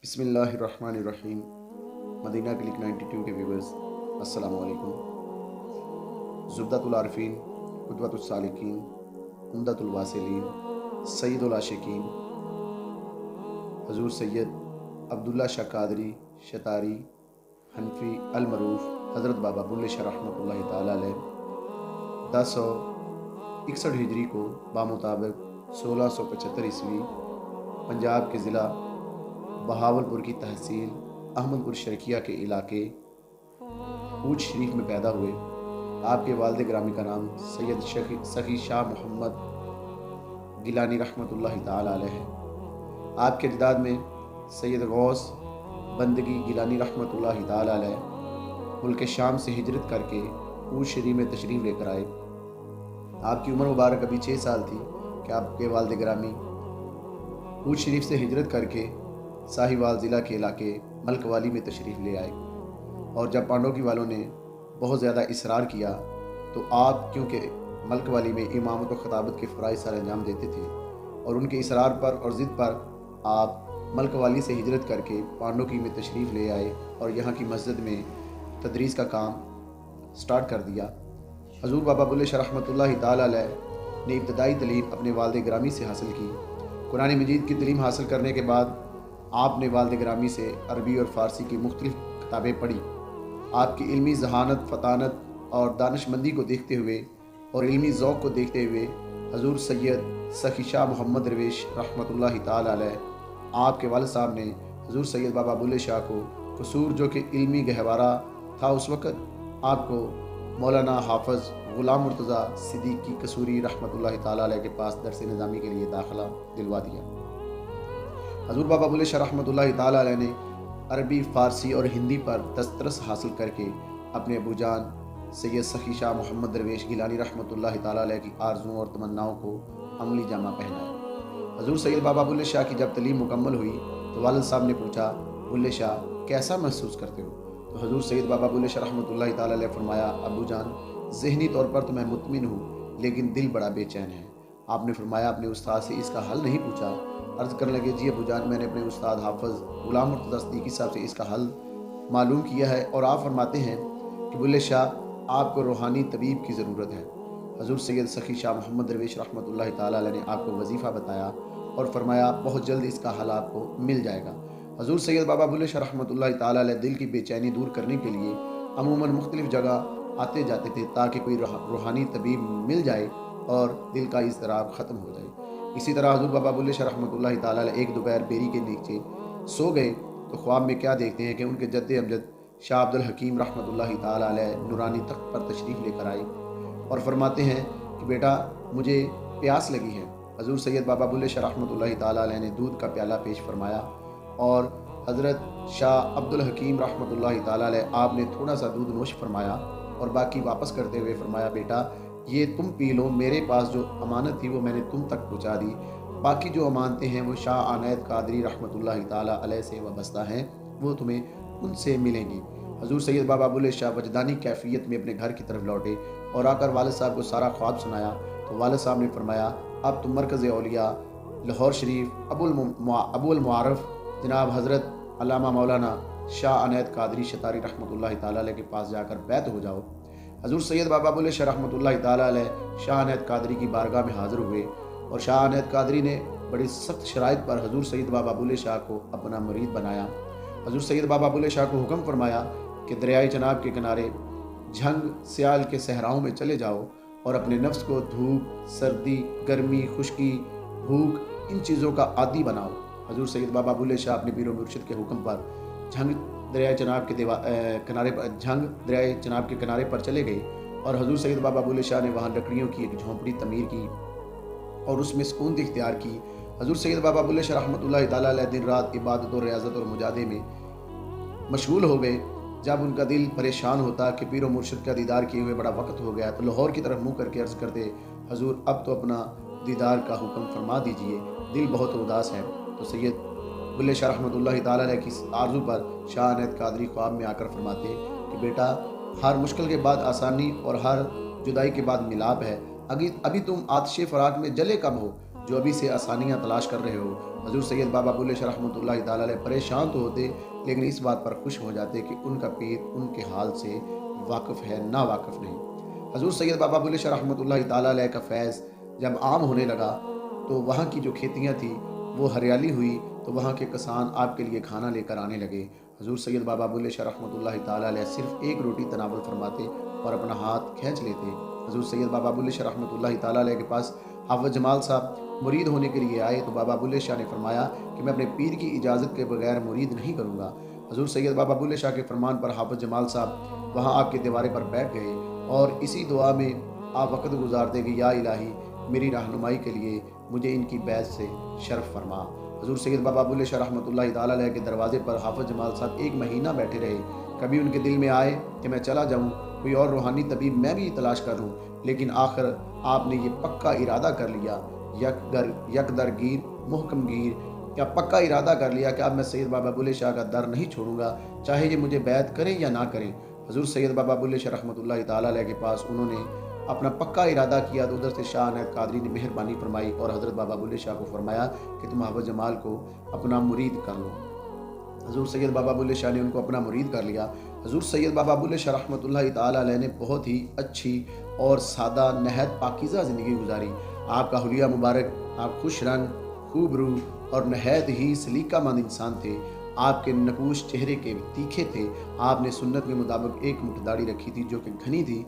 بسم اللہ الرحمن الرحیم۔ مدینہ کلک 92 کے ویورز السلام علیکم۔ زبدۃ العارفین، قدوۃ السالکین، عمدۃ الواصلین، سید العاشقین حضور سید عبداللہ شاہ قادری شتاری حنفی المعروف حضرت بابا بلے شاہ رحمۃ اللہ تعالیٰ علیہ 1061 ہجری کو بامطابق 1675 عیسوی پنجاب کے ضلع بہاولپور کی تحصیل احمد پور شرقیہ کے علاقے اوچ شریف میں پیدا ہوئے۔ آپ کے والد گرامی کا نام سید سخی شاہ محمد گیلانی رحمۃ اللہ تعالیٰ علیہ ہے۔ آپ کے اجداد میں سید غوث بندگی گیلانی رحمۃ اللہ تعالیٰ علیہ ملک شام سے ہجرت کر کے اوچ شریف میں تشریف لے کر آئے۔ آپ کی عمر مبارک ابھی 6 سال تھی کہ آپ کے والد گرامی اوچ شریف سے ہجرت کر کے ساہیوال ضلع کے علاقے ملک والی میں تشریف لے آئے، اور جب پانڈوکی والوں نے بہت زیادہ اصرار کیا تو آپ کیونکہ ملک والی میں امامت و خطابت کے فرائض سر انجام دیتے تھے، اور ان کے اصرار پر اور ضد پر آپ ملک والی سے ہجرت کر کے پانڈوکی میں تشریف لے آئے اور یہاں کی مسجد میں تدریس کا کام سٹارٹ کر دیا۔ حضور بابا بلے شاہ رحمۃ اللہ تعالیٰ علیہ نے ابتدائی تعلیم اپنے والد گرامی سے حاصل کی۔ قرآن مجید کی تعلیم حاصل کرنے کے بعد آپ نے والد گرامی سے عربی اور فارسی کی مختلف کتابیں پڑھی۔ آپ کی علمی ذہانت، فطانت اور دانش مندی کو دیکھتے ہوئے اور علمی ذوق کو دیکھتے ہوئے حضور سید سخی شاہ محمد درویش رحمۃ اللہ تعالیٰ علیہ آپ کے والد صاحب نے حضور سید بابا بلے شاہ کو قصور جو کہ علمی گہوارہ تھا اس وقت، آپ کو مولانا حافظ غلام مرتضیٰ صدیقی قصوری رحمۃ اللہ تعالیٰ علیہ کے پاس درس نظامی کے لیے داخلہ دلوا دیا۔ حضور بابا بلے شاہ رحمۃ اللہ تعالیٰ علیہ نے عربی، فارسی اور ہندی پر دسترس حاصل کر کے اپنے ابو جان سید سخی شاہ محمد درویش گیلانی رحمۃ اللہ تعالیٰ علیہ کی آرزوؤں اور تمناؤں کو عملی جامہ پہنایا۔ حضور سید بابا بلے شاہ کی جب تعلیم مکمل ہوئی تو والد صاحب نے پوچھا، بلے شاہ کیسا محسوس کرتے ہو؟ تو حضور سید بابا بلے شاہ رحمۃ اللہ تعالیٰ علیہ فرمایا، ابو جان ذہنی طور پر تو میں مطمئن ہوں لیکن دل بڑا بے چین ہے۔ آپ نے فرمایا، اپنے استاد سے اس کا حل نہیں پوچھا؟ عرض کرنے لگے، جی ابو جان، میں نے اپنے استاد حافظ غلام مرتضیٰ صدیقی صاحب سے اس کا حل معلوم کیا ہے، اور آپ فرماتے ہیں کہ بلے شاہ آپ کو روحانی طبیب کی ضرورت ہے۔ حضور سید سخی شاہ محمد درویش رحمۃ اللہ تعالیٰ علیہ نے آپ کو وظیفہ بتایا اور فرمایا بہت جلد اس کا حل آپ کو مل جائے گا۔ حضور سید بابا بلے شاہ رحمۃ اللہ تعالیٰ علیہ دل کی بے چینی دور کرنے کے لیے عموماً مختلف جگہ آتے جاتے تھے تاکہ کوئی روحانی طبیب مل جائے اور دل کا اضطراب ختم ہو جائے۔ اسی طرح حضور بابا بلے شاہ رحمۃ اللہ تعالیٰ علیہ ایک دوپہر بیری کے نیچے سو گئے تو خواب میں کیا دیکھتے ہیں کہ ان کے جد امجد شاہ عبد الحکیم رحمۃ اللہ تعالیٰ علیہ نورانی تخت پر تشریف لے کر آئے اور فرماتے ہیں کہ بیٹا مجھے پیاس لگی ہے۔ حضور سید بابا بلے شاہ رحمۃ اللہ تعالیٰ علیہ نے دودھ کا پیالہ پیش فرمایا اور حضرت شاہ عبد الحکیم رحمۃ اللہ تعالیٰ علیہ آپ نے تھوڑا سا دودھ نوش فرمایا اور باقی واپس کرتے ہوئے فرمایا، بیٹا یہ تم پی لو، میرے پاس جو امانت تھی وہ میں نے تم تک پہنچا دی، باقی جو امانتیں ہیں وہ شاہ عنایت قادری رحمۃ اللہ تعالیٰ علیہ سے وابستہ ہیں، وہ تمہیں ان سے ملیں گی۔ حضور سید بابا بلے شاہ وجدانی کیفیت میں اپنے گھر کی طرف لوٹے اور آ کر والد صاحب کو سارا خواب سنایا تو والد صاحب نے فرمایا، اب تم مرکز اولیاء لاہور شریف ابو المعارف جناب حضرت علامہ مولانا شاہ عنایت قادری شتاری رحمۃ اللہ تعالیٰ علیہ کے پاس جا کر بیعت ہو جاؤ۔ حضور سید بابا بلے شاہ رحمۃ اللہ تعالیٰ علیہ شاہ عنایت قادری کی بارگاہ میں حاضر ہوئے اور شاہ عنایت قادری نے بڑی سخت شرائط پر حضور سید بابا بلے شاہ کو اپنا مرید بنایا۔ حضور سید بابا بلے شاہ کو حکم فرمایا کہ دریائے چناب کے کنارے جھنگ سیال کے صحراؤں میں چلے جاؤ اور اپنے نفس کو دھوپ، سردی، گرمی، خشکی، بھوک ان چیزوں کا عادی بناؤ۔ حضور سید بابا بلے شاہ اپنے پیر و مرشد کے حکم پر جھنگ دریائے چناب کے کنارے پر چلے گئے اور حضور سید بابا بلے شاہ نے وہاں لکڑیوں کی ایک جھونپڑی تعمیر کی اور اس میں سکون اختیار کی۔ حضور سید بابا بلے شاہ رحمۃ اللہ تعالیٰ علیہ دن رات عبادت و ریاضت اور مجاہدے میں مشغول ہو گئے۔ جب ان کا دل پریشان ہوتا کہ پیر و مرشد کا دیدار کیے ہوئے بڑا وقت ہو گیا تو لاہور کی طرف منہ کر کے عرض کرتے، حضور اب تو اپنا دیدار کا حکم فرما دیجئے، دل بہت اداس ہے۔ تو سید بلے شاہ رحمۃ اللہ تعالیٰ علیہ کی آرزو پر شاہ عنایت قادری خواب میں آ کر فرماتے کہ بیٹا ہر مشکل کے بعد آسانی اور ہر جدائی کے بعد ملاپ ہے، ابھی تم آتش فراق میں جلے کب ہو؟ جو ابھی سے آسانیاں تلاش کر رہے ہو۔ حضور سید بابا بلے شاہ رحمۃ اللہ تعالیٰ علیہ پریشان تو ہوتے، لیکن اس بات پر خوش ہو جاتے کہ ان کا پیر ان کے حال سے واقف ہے، نا واقف نہیں۔ حضور سید بابا بلے شاہ رحمۃ اللہ تعالیٰ علیہ کا فیض جب عام ہونے لگا تو وہاں کی جو کھیتیاں تھیں وہ ہریالی ہوئی، تو وہاں کے کسان آپ کے لیے کھانا لے کر آنے لگے۔ حضور سید بابا بلے شاہ رحمۃ اللہ تعالیٰ علیہ صرف ایک روٹی تناول فرماتے اور اپنا ہاتھ کھینچ لیتے۔ حضور سید بابا بلے شاہ رحمۃ اللہ تعالیٰ علیہ کے پاس حافظ جمال صاحب مرید ہونے کے لیے آئے تو بابا بلے شاہ نے فرمایا کہ میں اپنے پیر کی اجازت کے بغیر مرید نہیں کروں گا۔ حضور سید بابا بلے شاہ کے فرمان پر حافظ جمال صاحب وہاں آپ کے دیوارے پر بیٹھ گئے اور اسی دعا میں آپ وقت گزارتے کہ یا الہی میری رہنمائی کے لیے مجھے ان کی بیعت سے شرف فرما۔ حضور سید بابا بلے شاہ رحمۃ اللہ تعالیٰ علیہ کے دروازے پر حافظ جمال صاحب ایک مہینہ بیٹھے رہے۔ کبھی ان کے دل میں آئے کہ میں چلا جاؤں، کوئی اور روحانی طبیب میں بھی تلاش کر لوں، لیکن آخر آپ نے یہ پکا ارادہ کر لیا، یک در گیر محکم گیر، کیا پکا ارادہ کر لیا کہ اب میں سید بابا بلے شاہ کا در نہیں چھوڑوں گا، چاہے یہ مجھے بیعت کریں یا نہ کریں۔ حضور سید بابا بلے شاہ رحمۃ اللہ تعالیٰ علیہ کے پاس انہوں نے اپنا پکا ارادہ کیا تو ادھر سے شاہ عنایت قادری نے مہربانی فرمائی اور حضرت بابا بلے شاہ کو فرمایا کہ تم حافظ جمال کو اپنا مرید کر لو۔ حضور سید بابا بلے شاہ نے ان کو اپنا مرید کر لیا۔ حضور سید بابا بلے شاہ رحمۃ اللہ تعالیٰ علیہ نے بہت ہی اچھی اور سادہ نہایت پاکیزہ زندگی گزاری۔ آپ کا حلیہ مبارک، آپ خوش رنگ، خوب روح اور نہایت ہی سلیقہ مند انسان تھے۔ آپ کے نقوش چہرے کے تیکھے تھے۔ آپ نے سنت کے مطابق ایک مٹھ داڑھی رکھی تھی جو کہ گھنی تھی،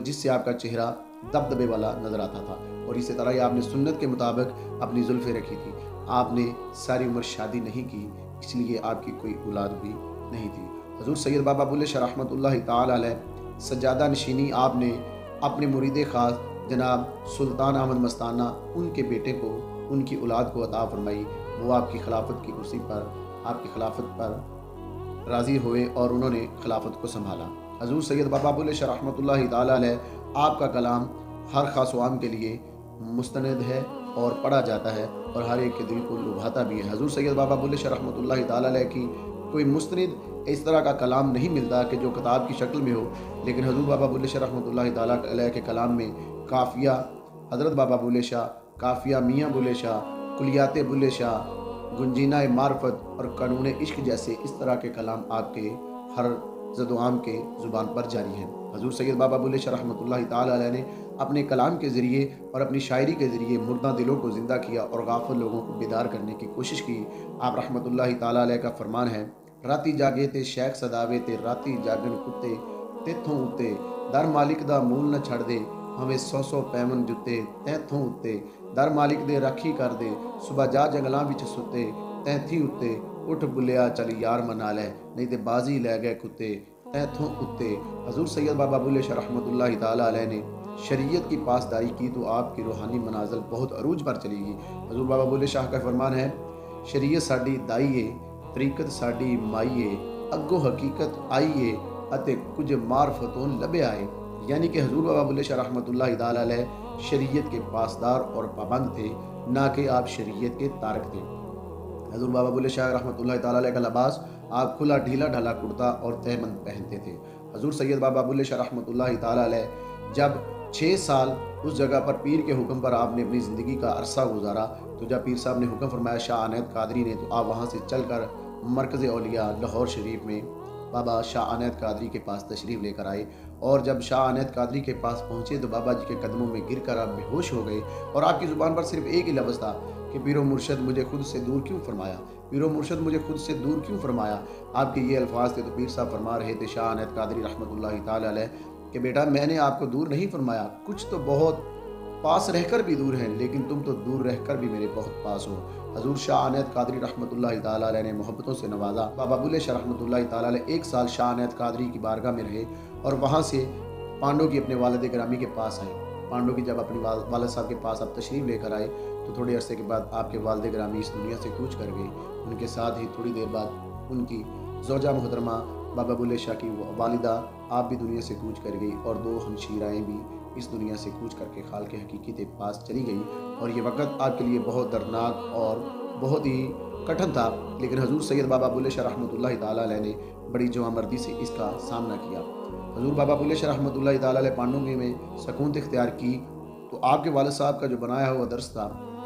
جس سے آپ کا چہرہ دبدبے والا نظر آتا تھا، اور اسی طرح ہی آپ نے سنت کے مطابق اپنی زلفیں رکھی تھی۔ آپ نے ساری عمر شادی نہیں کی، اس لیے آپ کی کوئی اولاد بھی نہیں تھی۔ حضور سید بابا بلے شاہ رحمۃ اللہ تعالیٰ علیہ سجادہ نشینی آپ نے اپنے مرید خاص جناب سلطان احمد مستانہ ان کے بیٹے کو، ان کی اولاد کو عطا فرمائی۔ وہ آپ کی خلافت کی کرسی پر، آپ کی خلافت پر راضی ہوئے اور انہوں نے خلافت کو سنبھالا۔ حضور سید بابا بلے شاہ رحمۃ اللہ تعالیٰ علیہ آپ کا کلام ہر خاص و عام کے لیے مستند ہے اور پڑھا جاتا ہے اور ہر ایک کے دل کو لبھاتا بھی ہے۔ حضور سید بابا بلے شاہ رحمۃ اللہ تعالیٰ علیہ کی کوئی مستند اس طرح کا کلام نہیں ملتا کہ جو کتاب کی شکل میں ہو، لیکن حضور بابا بلے شاہ رحمۃ اللہ تعالیٰ علیہ کے کلام میں قافیہ حضرت بابا بلے شاہ، قافیہ میاں بلے شاہ، کلیات بلے شاہ، گنجینہ معرفت اور قانون عشق جیسے اس طرح کے کلام آپ کے ہر زد و عام کے زبان پر جاری ہیں۔ حضور سید بابا بلے شاہ رحمۃ اللہ تعالیٰ علیہ نے اپنے کلام کے ذریعے اور اپنی شاعری کے ذریعے مردہ دلوں کو زندہ کیا اور غافل لوگوں کو بیدار کرنے کی کوشش کی۔ آپ رحمۃ اللہ تعالیٰ علیہ کا فرمان ہے، راتی جاگے تے شیخ سداوے تے راتی جاگن کتے تیتھوں اتے، در مالک دا مول نہ چھڑ دے ہمیں سو سو پیمن جتے تیتھوں اتے، در مالک دے راکھی کر دے صبح جا جنگلاں وچ ستے تیتھی اتے، اٹھ بلیا چل یار منا لے نہیں تے بازی لے گئے کتے تیتھوں اتے۔ حضور سید بابا بلے شاہ رحمۃ اللہ تعالیٰ علیہ نے شریعت کی پاسداری کی تو آپ کی روحانی منازل بہت عروج پر چلی گئی۔ حضور بابا بلے شاہ کا فرمان ہے، شریعت ساڈی دائیے، طریقت ساڈی مائیے، اگو حقیقت آئیے اتے کچھ معرفتوں لبے آئے۔ یعنی کہ حضور بابا بلے شاہ رحمۃ اللہ تعالیٰ علیہ شریعت کے پاسدار اور پابند تھے، نہ کہ آپ شریعت کے تارک تھے۔ حضور بابا بلے شاہ رحمۃ اللہ تعالیٰ علیہ کا لباس آپ کھلا ڈھیلا ڈھالا کرتا اور تہمند پہنتے تھے۔ حضور سید بابا بلے شاہ رحمۃ اللہ تعالیٰ علیہ جب 6 سال اس جگہ پر پیر کے حکم پر آپ نے اپنی زندگی کا عرصہ گزارا، تو جب پیر صاحب نے حکم فرمایا شاہ عنایت قادری نے، تو آپ وہاں سے چل کر مرکز اولیاء لاہور شریف میں بابا شاہ عنایت قادری کے پاس تشریف لے کر آئے، اور جب شاہ عنایت قادری کے پاس پہنچے تو بابا جی کے قدموں میں گر کر آپ بے ہوش ہو گئے، اور آپ کی زبان پر صرف ایک ہی لفظ تھا کہ پیر و مرشد مجھے خود سے دور کیوں فرمایا، پیر و مرشد مجھے خود سے دور کیوں فرمایا۔ آپ کے یہ الفاظ تھے تو پیر صاحب فرما رہے تھے شاہ عنایت قادری رحمۃ اللہ تعالیٰ علیہ کہ بیٹا میں نے آپ کو دور نہیں فرمایا، کچھ تو بہت پاس رہ کر بھی دور ہیں، لیکن تم تو دور رہ کر بھی میرے بہت پاس ہو۔ حضور شاہ عنایت قادری رحمۃ اللہ تعالیٰ علیہ نے محبتوں سے نوازا۔ بابا بلے شاہ رحمۃ اللہ تعالیٰ علیہ 1 سال شاہ عنایت قادری کی بارگاہ میں رہے اور وہاں سے پانڈو کی اپنے والد گرامی کے پاس آئے۔ پانڈو کی جب اپنی والد صاحب کے پاس آپ تشریف لے کر آئے تو تھوڑے عرصے کے بعد آپ کے والد گرامی اس دنیا سے کوچ کر گئے۔ ان کے ساتھ ہی تھوڑی دیر بعد ان کی زوجہ محترمہ بابا بلے شاہ کی والدہ آپ بھی دنیا سے کوچ کر گئی، اور 2 ہمشیرائیں بھی اس دنیا سے کوچ کر کے خالق حقیقی کے پاس چلی گئی، اور یہ وقت آپ کے لیے بہت دردناک اور بہت ہی کٹھن تھا، لیکن حضور سید بابا بلے شاہ رحمۃ اللہ تعالیٰ علیہ نے بڑی جوامردی سے اس کا سامنا کیا۔ حضور بابا بلے شاہ رحمۃ اللہ تعالیٰ علیہ پانڈونگی میں سکونت اختیار کی تو آپ کے والد صاحب کا جو بنایا ہوا درس تھا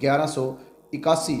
1181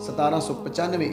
1795